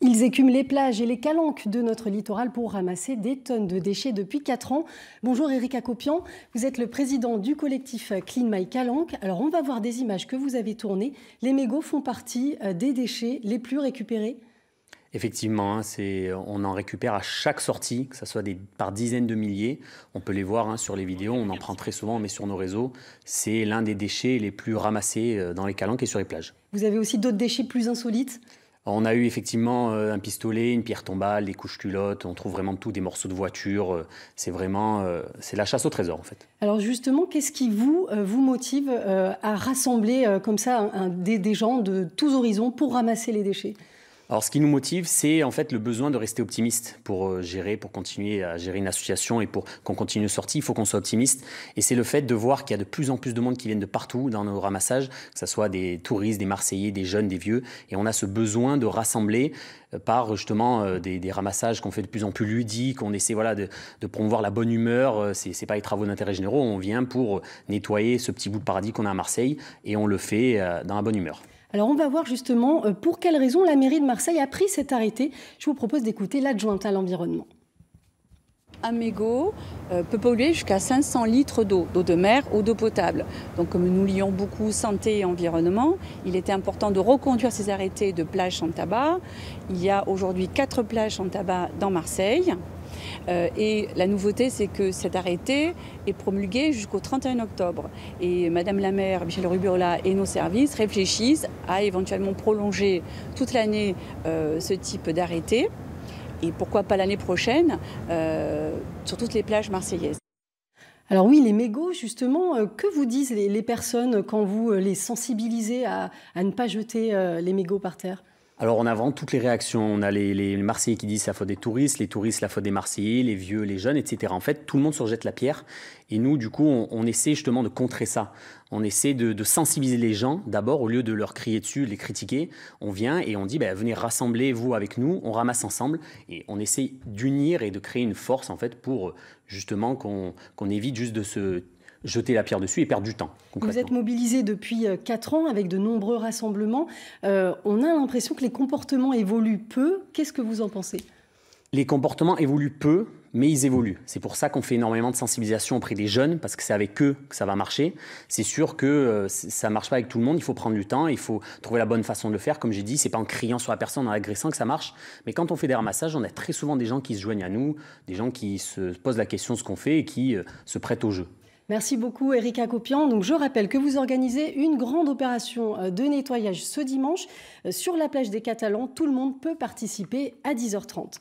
Ils écument les plages et les calanques de notre littoral pour ramasser des tonnes de déchets depuis 4 ans. Bonjour Éric Acopian, vous êtes le président du collectif Clean My Calanque. Alors on va voir des images que vous avez tournées. Les mégots font partie des déchets les plus récupérés. Effectivement, on en récupère à chaque sortie, que ce soit par dizaines de milliers. On peut les voir sur les vidéos, on en prend très souvent, mais sur nos réseaux. C'est l'un des déchets les plus ramassés dans les calanques et sur les plages. Vous avez aussi d'autres déchets plus insolites ? On a eu effectivement un pistolet, une pierre tombale, des couches culottes, on trouve vraiment de tout, des morceaux de voiture. C'est la chasse au trésor en fait. Alors justement, qu'est-ce qui vous motive à rassembler comme ça des gens de tous horizons pour ramasser les déchets ? Alors, ce qui nous motive, c'est en fait le besoin de rester optimiste pour continuer à gérer une association et pour qu'on continue nos sorties. Il faut qu'on soit optimiste. Et c'est le fait de voir qu'il y a de plus en plus de monde qui viennent de partout dans nos ramassages, que ce soit des touristes, des Marseillais, des jeunes, des vieux. Et on a ce besoin de rassembler par justement des ramassages qu'on fait de plus en plus ludiques. On essaie de promouvoir la bonne humeur. C'est pas les travaux d'intérêt généraux. On vient pour nettoyer ce petit bout de paradis qu'on a à Marseille et on le fait dans la bonne humeur. Alors on va voir justement pour quelles raisons la mairie de Marseille a pris cet arrêté. Je vous propose d'écouter l'adjointe à l'environnement. Un mégot peut polluer jusqu'à 500 litres d'eau de mer ou d'eau potable. Donc comme nous lions beaucoup santé et environnement, il était important de reconduire ces arrêtés de plages sans tabac. Il y a aujourd'hui 4 plages sans tabac dans Marseille. Et la nouveauté, c'est que cet arrêté est promulgué jusqu'au 31 octobre. Et Madame la maire, Michèle Rubirola, et nos services réfléchissent à éventuellement prolonger toute l'année ce type d'arrêté. Et pourquoi pas l'année prochaine sur toutes les plages marseillaises. Alors oui, les mégots, justement, que vous disent les personnes quand vous les sensibilisez à ne pas jeter les mégots par terre ? Alors on a vraiment toutes les réactions. On a les Marseillais qui disent c'est la faute des touristes, les touristes la faute des Marseillais, les vieux, les jeunes, etc. En fait, tout le monde se rejette la pierre. Et nous, du coup, on essaie justement de contrer ça. On essaie de sensibiliser les gens, d'abord, au lieu de leur crier dessus, de les critiquer. On vient et on dit, venez rassembler vous avec nous, on ramasse ensemble. Et on essaie d'unir et de créer une force, en fait, pour justement qu'on évite juste de se jeter la pierre dessus et perdre du temps. Vous êtes mobilisé depuis 4 ans avec de nombreux rassemblements. On a l'impression que les comportements évoluent peu. Qu'est-ce que vous en pensez ? Les comportements évoluent peu, mais ils évoluent. C'est pour ça qu'on fait énormément de sensibilisation auprès des jeunes, parce que c'est avec eux que ça va marcher. C'est sûr que ça ne marche pas avec tout le monde, il faut prendre du temps, il faut trouver la bonne façon de le faire. Comme j'ai dit, ce n'est pas en criant sur la personne, en l'agressant que ça marche. Mais quand on fait des ramassages, on a très souvent des gens qui se joignent à nous, des gens qui se posent la question de ce qu'on fait et qui se prêtent au jeu. Merci beaucoup Éric Acopian. Donc je rappelle que vous organisez une grande opération de nettoyage ce dimanche sur la plage des Catalans. Tout le monde peut participer à 10h30.